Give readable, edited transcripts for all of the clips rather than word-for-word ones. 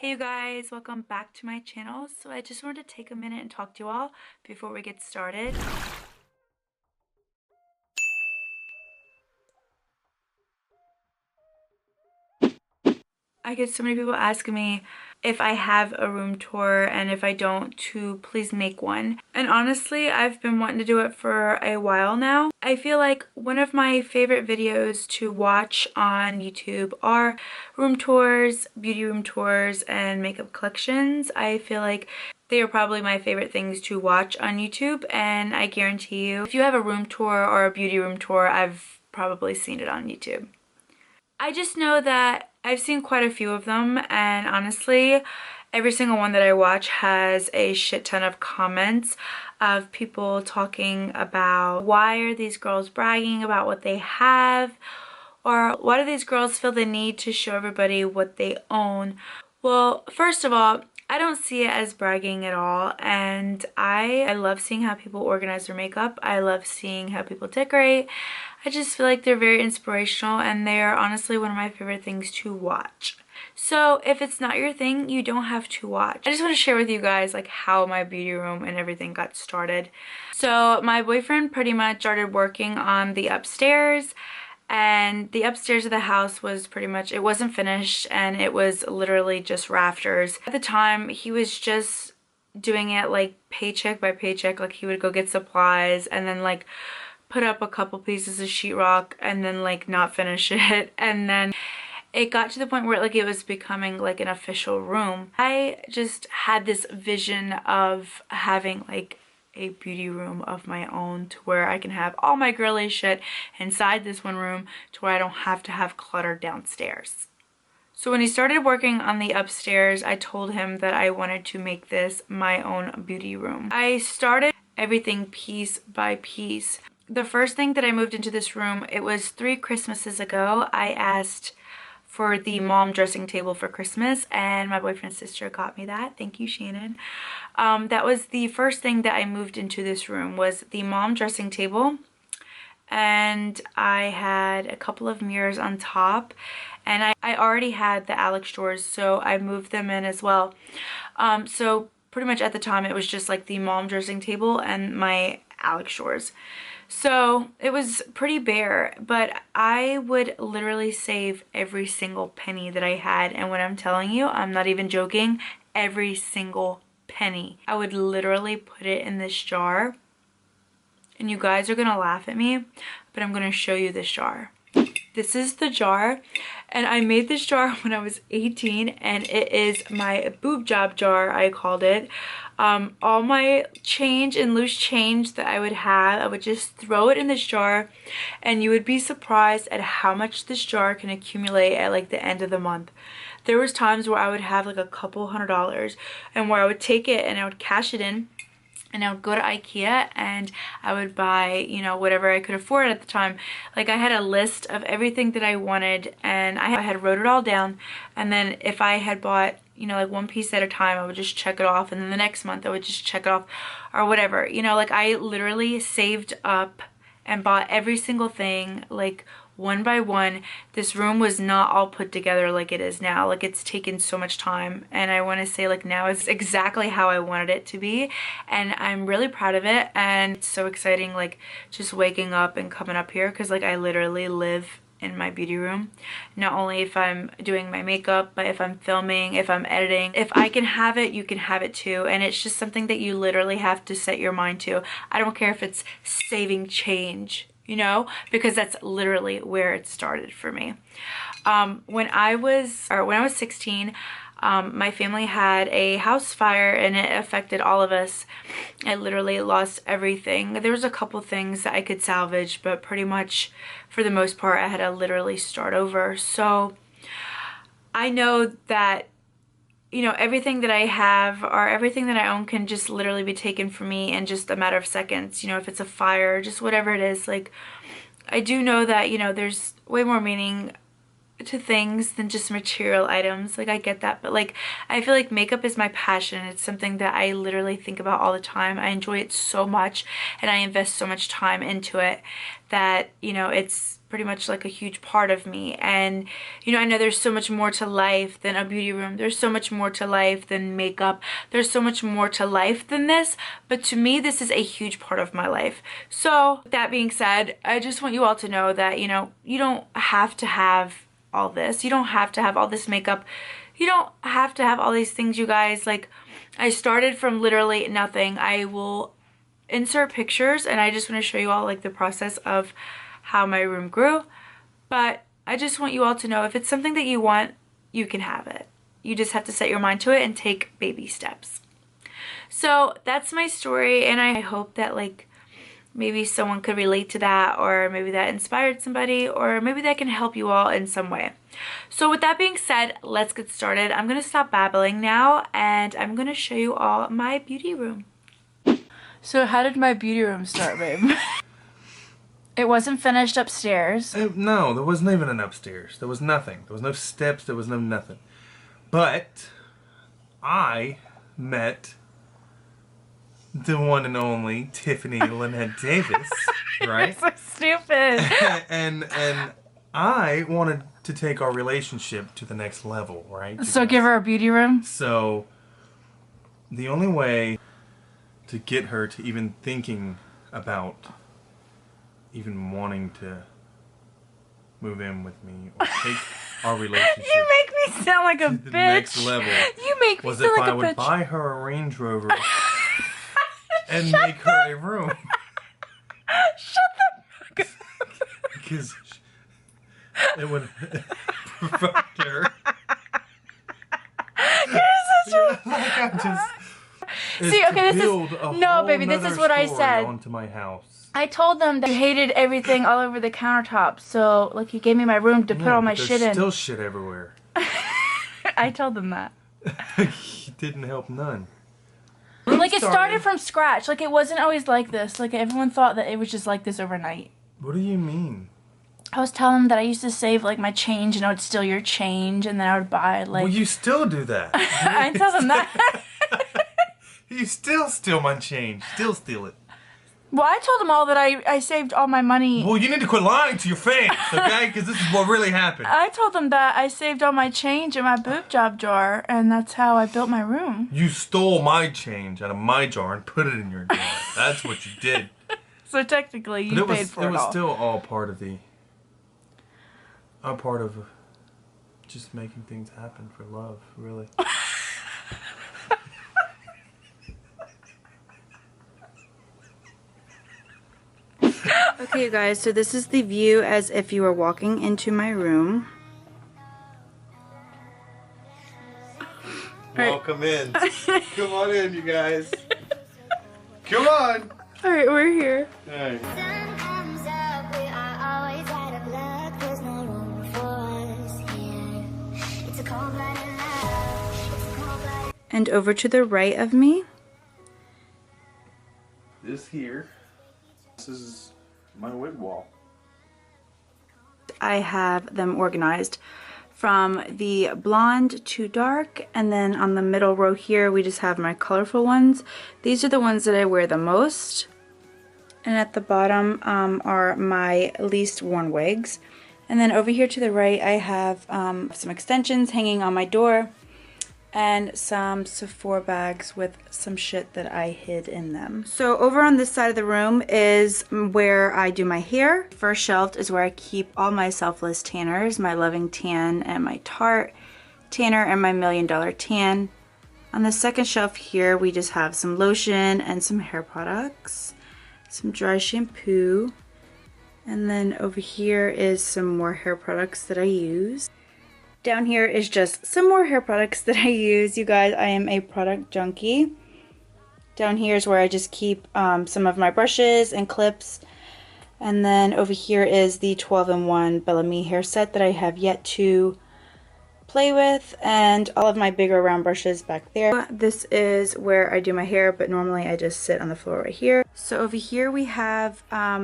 Hey you guys, welcome back to my channel. So I just wanted to take a minute and talk to you all before we get started. I get so many people asking me if I have a room tour, and if I don't, to please make one. And honestly, I've been wanting to do it for a while now. I feel like one of my favorite videos to watch on YouTube are room tours, beauty room tours, and makeup collections. I feel like they are probably my favorite things to watch on YouTube, and I guarantee you, if you have a room tour or a beauty room tour, I've probably seen it on YouTube. I just know that I've seen quite a few of them, and honestly, every single one that I watch has a shit ton of comments of people talking about why are these girls bragging about what they have, or why do these girls feel the need to show everybody what they own. Well, first of all, I don't see it as bragging at all, and I love seeing how people organize their makeup. I love seeing how people decorate. I just feel like they're very inspirational, and they are honestly one of my favorite things to watch. So if it's not your thing, you don't have to watch. I just want to share with you guys like how my beauty room and everything got started. So my boyfriend pretty much started working on the upstairs, and the upstairs of the house was pretty much, it wasn't finished, and it was literally just rafters. At the time, he was just doing it like paycheck by paycheck. Like he would go get supplies and then like put up a couple pieces of sheetrock and then like not finish it, and then it got to the point where like it was becoming like an official room. I just had this vision of having like a beauty room of my own, to where I can have all my girly shit inside this one room, to where I don't have to have clutter downstairs. So when he started working on the upstairs, I told him that I wanted to make this my own beauty room. I started everything piece by piece. The first thing that I moved into this room, it was 3 Christmases ago. I asked for the mom dressing table for Christmas, and my boyfriend's sister got me that. Thank you, Shannon. That was the first thing that I moved into this room, was the mom dressing table. And I had a couple of mirrors on top, and I already had the Alex drawers, so I moved them in as well. So pretty much at the time it was just like the mom dressing table and my Alex drawers. So it was pretty bare, but I would literally save every single penny that I had. And when I'm telling you, I'm not even joking, every single penny. I would literally put it in this jar. And you guys are gonna laugh at me, but I'm gonna show you this jar. This is the jar, and I made this jar when I was 18, and it is my boob job jar, I called it. All my change and loose change that I would have, I would just throw it in this jar, and you would be surprised at how much this jar can accumulate at like the end of the month. There was times where I would have like a couple $100, and where I would take it and I would cash it in, and I would go to IKEA and I would buy, you know, whatever I could afford at the time. Like I had a list of everything that I wanted, and I had wrote it all down. And then if I had bought, you know, like one piece at a time, I would just check it off. And then the next month I would just check it off, or whatever. You know, like I literally saved up and bought every single thing, like one by one. This room was not all put together like it is now. Like it's taken so much time, and I want to say like now it's exactly how I wanted it to be, and I'm really proud of it. And it's so exciting, like just waking up and coming up here, because like I literally live in my beauty room, not only if I'm doing my makeup, but if I'm filming, if I'm editing. If I can have it, you can have it too. And it's just something that you literally have to set your mind to. I don't care if it's saving change, you know, because that's literally where it started for me. When I was 16, my family had a house fire, and it affected all of us. I literally lost everything. There was a couple things that I could salvage, but pretty much for the most part I had to literally start over. So I know that, you know, everything that I have or everything that I own can just literally be taken from me in just a matter of seconds. You know, if it's a fire, just whatever it is. Like I do know that, you know, there's way more meaning to things than just material items. Like, I get that, but like, I feel like makeup is my passion. It's something that I literally think about all the time. I enjoy it so much and I invest so much time into it that, you know, it's pretty much like a huge part of me. And, you know, I know there's so much more to life than a beauty room. There's so much more to life than makeup. There's so much more to life than this, but to me, this is a huge part of my life. So that being said, I just want you all to know that, you know, you don't have to have all this. You don't have to have all this makeup. You don't have to have all these things, you guys. Like, I started from literally nothing. I will insert pictures and I just want to show you all like the process of how my room grew. But I just want you all to know, if it's something that you want, you can have it. You just have to set your mind to it and take baby steps. So that's my story, and I hope that like maybe someone could relate to that, or maybe that inspired somebody, or maybe that can help you all in some way. So with that being said, let's get started. I'm gonna stop babbling now and I'm gonna show you all my beauty room. So how did my beauty room start, babe? It wasn't finished upstairs. No, there wasn't even an upstairs. There was nothing. There was no steps, there was no nothing. But I met the one and only Tiffanylynettemakeup, right? You're so stupid. and I wanted to take our relationship to the next level, right? So give her a beauty room? So the only way to get her to even thinking about even wanting to move in with me or take our relationship You make me sound like a to bitch. the next level, You make me was sound if like I a would bitch. buy her a Range Rover and make her a room. Shut the fuck up. Because it would provide her. You're such a... Like I'm just... See, okay, this is... No, baby, this is what I said. Onto my house. I told them that you hated everything all over the countertop, so, like, you gave me my room to put all my shit in. There's still shit everywhere. I told them that. It didn't help none. Like, it started from scratch. Like, it wasn't always like this. Like, everyone thought that it was just like this overnight. What do you mean? I was telling them that I used to save, like, my change, and I would steal your change, and then I would buy, like... Well, you still do that. I tell them that. You still steal my change. Still steal it. Well, I told them all that I saved all my money. Well, you need to quit lying to your fans, okay? Because this is what really happened. I told them that I saved all my change in my boob job jar, and that's how I built my room. You stole my change out of my jar and put it in your jar. That's what you did. So technically, you paid for it all. It was still all part of the... All part of just making things happen for love, really. Okay, guys, so this is the view as if you were walking into my room. Welcome in. Come on in, you guys. Come on. Alright, we're here. Hey. And over to the right of me. This is my wig wall. I have them organized from the blonde to dark, and then on the middle row here we just have my colorful ones. These are the ones that I wear the most, and at the bottom are my least worn wigs. And then over here to the right I have some extensions hanging on my door and some Sephora bags with some shit that I hid in them. So over on this side of the room is where I do my hair. First shelved is where I keep all my Selfless tanners, my Loving Tan and my Tarte tanner and my $1 Million Tan. On the second shelf here we just have some lotion and some hair products, some dry shampoo, and then over here is some more hair products that I use. Down here is just some more hair products that I use. You guys, I am a product junkie. Down here is where I just keep some of my brushes and clips. And then over here is the 12-in-1 Bellamy hair set that I have yet to play with, and all of my bigger round brushes back there. This is where I do my hair, but normally I just sit on the floor right here. So over here we have,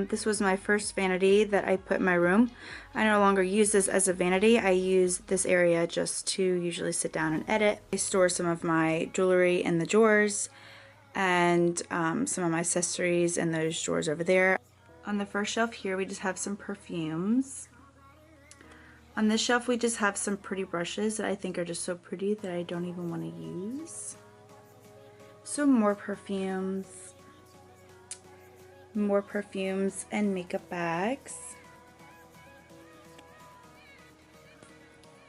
this was my first vanity that I put in my room. I no longer use this as a vanity. I use this area just to usually sit down and edit. I store some of my jewelry in the drawers and some of my accessories in those drawers over there. On the first shelf here we just have some perfumes. On this shelf we just have some pretty brushes that I think are just so pretty that I don't even want to use. So more perfumes and makeup bags.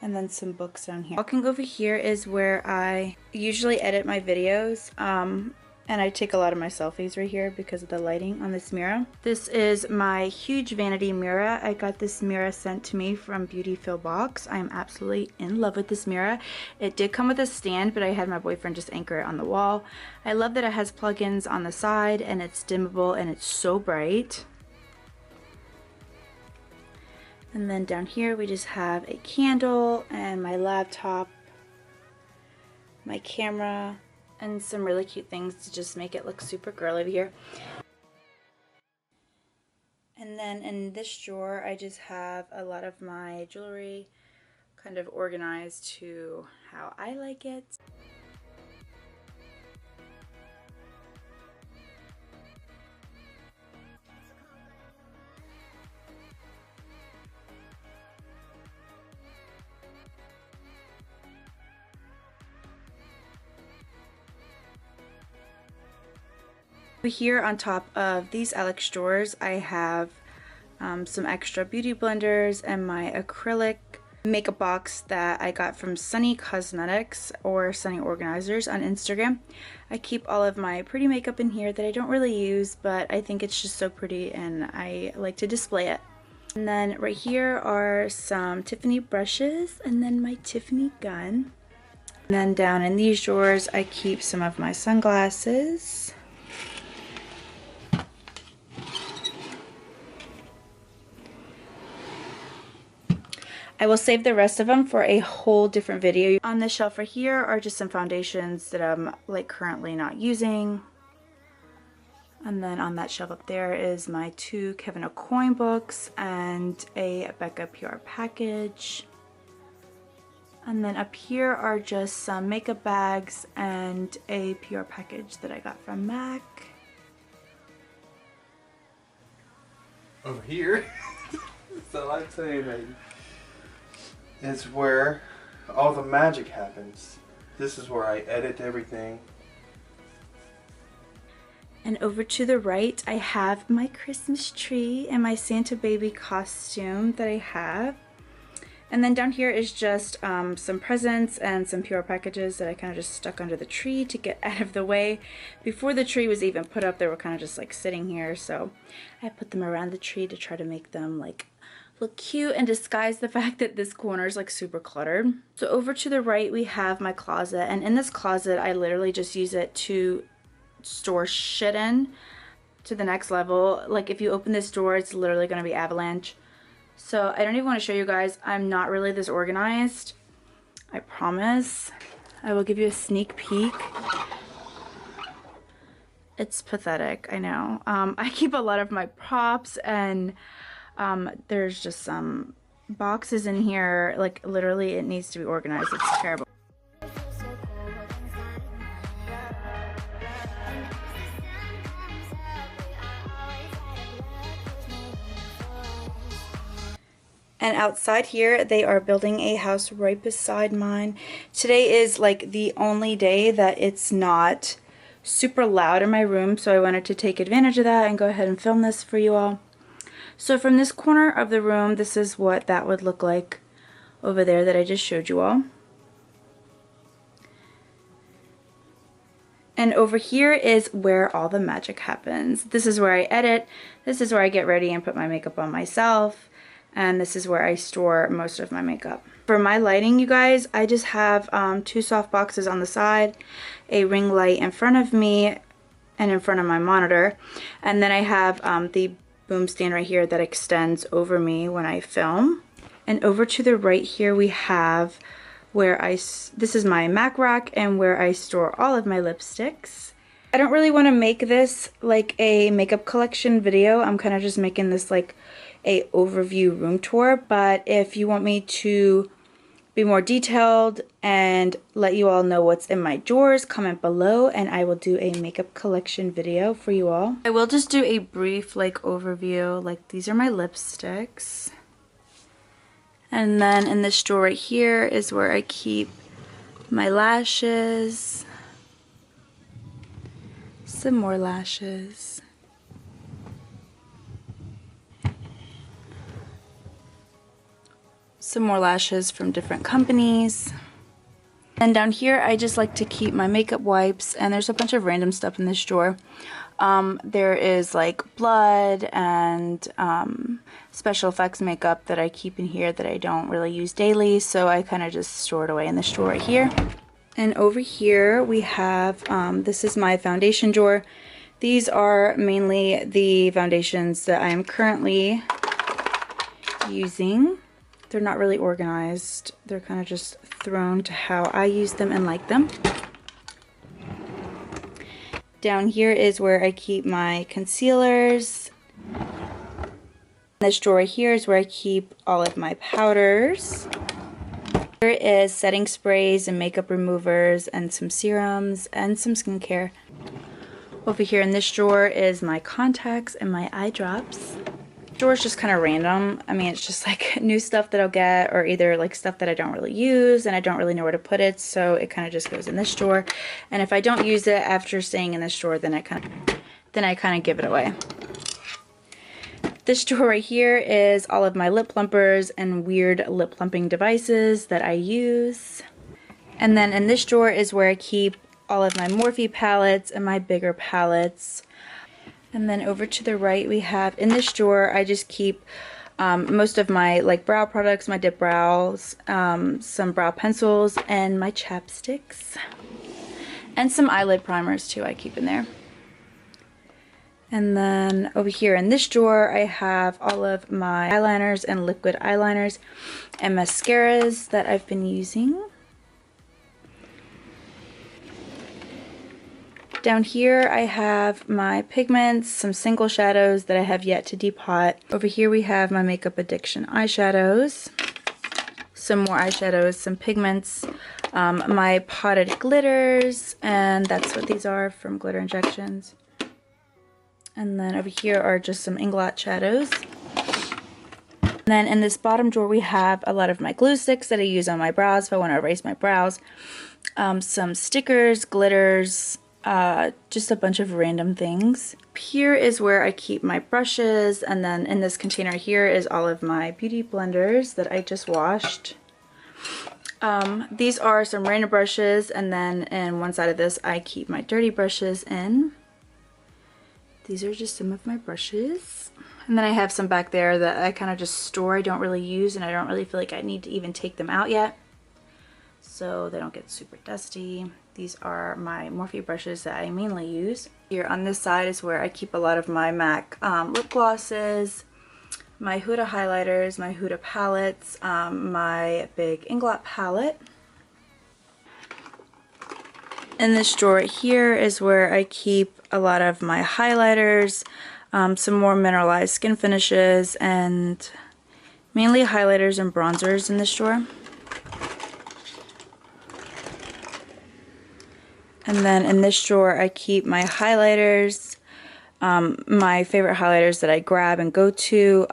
And then some books down here. Walking over here is where I usually edit my videos. And I take a lot of my selfies right here because of the lighting on this mirror. This is my huge vanity mirror. I got this mirror sent to me from Beautyful Box. I am absolutely in love with this mirror. It did come with a stand, but I had my boyfriend just anchor it on the wall. I love that it has plugins on the side and it's dimmable and it's so bright. And then down here we just have a candle and my laptop, my camera, and some really cute things to just make it look super girly over here. And then in this drawer I just have a lot of my jewelry kind of organized to how I like it. Here on top of these Alex drawers I have some extra beauty blenders and my acrylic makeup box that I got from Sunny Cosmetics or Sunny Organizers on Instagram. I keep all of my pretty makeup in here that I don't really use, but I think it's just so pretty and I like to display it. And then right here are some Tiffany brushes and then my Tiffany gun. And then down in these drawers I keep some of my sunglasses. I will save the rest of them for a whole different video. On this shelf right here are just some foundations that I'm like currently not using. And then on that shelf up there is my 2 Kevin Aucoin books and a Becca PR package. And then up here are just some makeup bags and a PR package that I got from MAC. Over here, so I'm saying that is where all the magic happens. This is where I edit everything. And over to the right I have my Christmas tree and my Santa baby costume that I have. And then down here is just some presents and some PR packages that I kind of just stuck under the tree to get out of the way. Before the tree was even put up, they were kind of just like sitting here, so I put them around the tree to try to make them like look cute and disguise the fact that this corner is like super cluttered. So over to the right we have my closet, and in this closet I literally just use it to store shit in to the next level. Like if you open this door it's literally going to be avalanche. So I don't even want to show you guys. I'm not really this organized. I promise. I will give you a sneak peek. It's pathetic, I know. I keep a lot of my props and there's just some boxes in here. Like literally it needs to be organized. It's terrible. And outside here, they are building a house right beside mine. Today is like the only day that it's not super loud in my room, so I wanted to take advantage of that and go ahead and film this for you all. So from this corner of the room, this is what that would look like over there that I just showed you all. And over here is where all the magic happens. This is where I edit, this is where I get ready and put my makeup on myself, and this is where I store most of my makeup. For my lighting, you guys, I just have 2 soft boxes on the side, a ring light in front of me and in front of my monitor, and then I have the boom stand right here that extends over me when I film. And over to the right here we have this is my MAC rack and where I store all of my lipsticks. I don't really want to make this like a makeup collection video. I'm kind of just making this like a overview room tour, but if you want me to be more detailed and let you all know what's in my drawers, comment below and I will do a makeup collection video for you all. I will just do a brief like overview, like these are my lipsticks. And then in this drawer right here is where I keep my lashes, some more lashes, some more lashes from different companies. And down here I just like to keep my makeup wipes, and there's a bunch of random stuff in this drawer. There is like blood and special effects makeup that I keep in here that I don't really use daily, so I kind of just store it away in this drawer right here. And over here we have, this is my foundation drawer. These are mainly the foundations that I am currently using. They're not really organized. They're kind of just thrown to how I use them and like them. Down here is where I keep my concealers. This drawer here is where I keep all of my powders. Here is setting sprays and makeup removers and some serums and some skincare. Over here in this drawer is my contacts and my eye drops. The drawer is just kind of random. I mean, it's just like new stuff that I'll get, or either like stuff that I don't really use and I don't really know where to put it, so it kind of just goes in this drawer. And if I don't use it after staying in this drawer, then I kind of give it away. This drawer right here is all of my lip plumpers and weird lip plumping devices that I use. And then in this drawer is where I keep all of my Morphe palettes and my bigger palettes. And then over to the right we have, in this drawer I just keep most of my like brow products, my dip brows, some brow pencils, and my chapsticks. And some eyelid primers too I keep in there. And then over here in this drawer I have all of my eyeliners and liquid eyeliners and mascaras that I've been using. Down here I have my pigments, some single shadows that I have yet to depot. Over here we have my Makeup Addiction eyeshadows, some more eyeshadows, some pigments, my potted glitters, and that's what these are from Glitter Injections. And then over here are just some Inglot shadows. And then in this bottom drawer we have a lot of my glue sticks that I use on my brows if I want to erase my brows. Some stickers, glitters, just a bunch of random things. Here is where I keep my brushes, and then in this container here is all of my beauty blenders that I just washed. These are some random brushes, and then in one side of this I keep my dirty brushes in. These are just some of my brushes. And then I have some back there that I kind of just store. I don't really use, and I don't really feel like I need to even take them out yet, so they don't get super dusty. These are my Morphe brushes that I mainly use. Here on this side is where I keep a lot of my MAC lip glosses, my Huda highlighters, my Huda palettes, my big Inglot palette. In this drawer here is where I keep a lot of my highlighters, some more mineralized skin finishes, and mainly highlighters and bronzers in this drawer. And then in this drawer I keep my highlighters, my favorite highlighters that I grab and go to,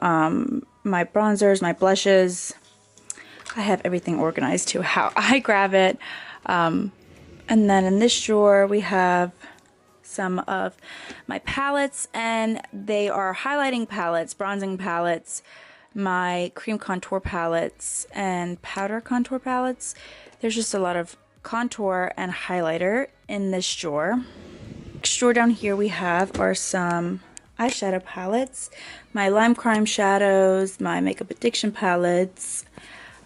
my bronzers, my blushes. I have everything organized to how I grab it. And then in this drawer we have some of my palettes, and they are highlighting palettes, bronzing palettes, my cream contour palettes, and powder contour palettes. There's just a lot of contour and highlighter in this drawer. Next drawer down here we have are some eyeshadow palettes, my Lime Crime shadows, my Makeup Addiction palettes.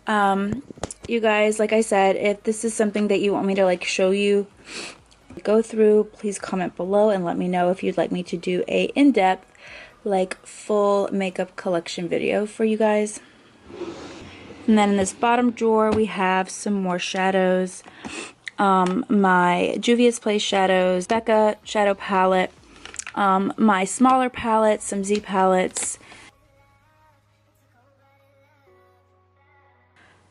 You guys, like I said, if this is something that you want me to like show you, go through, please comment below and let me know if you'd like me to do a in-depth like full makeup collection video for you guys. And then in this bottom drawer we have some more shadows. My Juvia's Place shadows, Becca shadow palette, my smaller palettes, some Z palettes.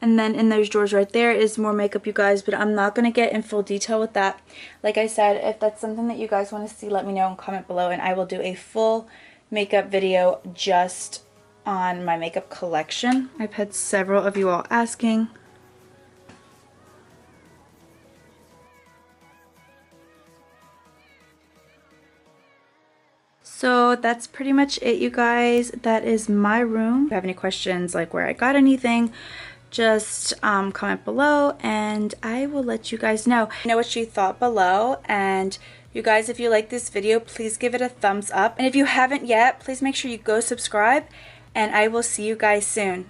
And then in those drawers right there is more makeup, you guys, but I'm not going to get in full detail with that. Like I said, if that's something that you guys want to see, let me know and comment below, and I will do a full makeup video just on my makeup collection. I've had several of you all asking. So that's pretty much it, you guys. That is my room. If you have any questions, like where I got anything, just comment below and I will let you guys know. Know what you thought below, and you guys, if you like this video, please give it a thumbs up, and if you haven't yet, please make sure you go subscribe, and I will see you guys soon.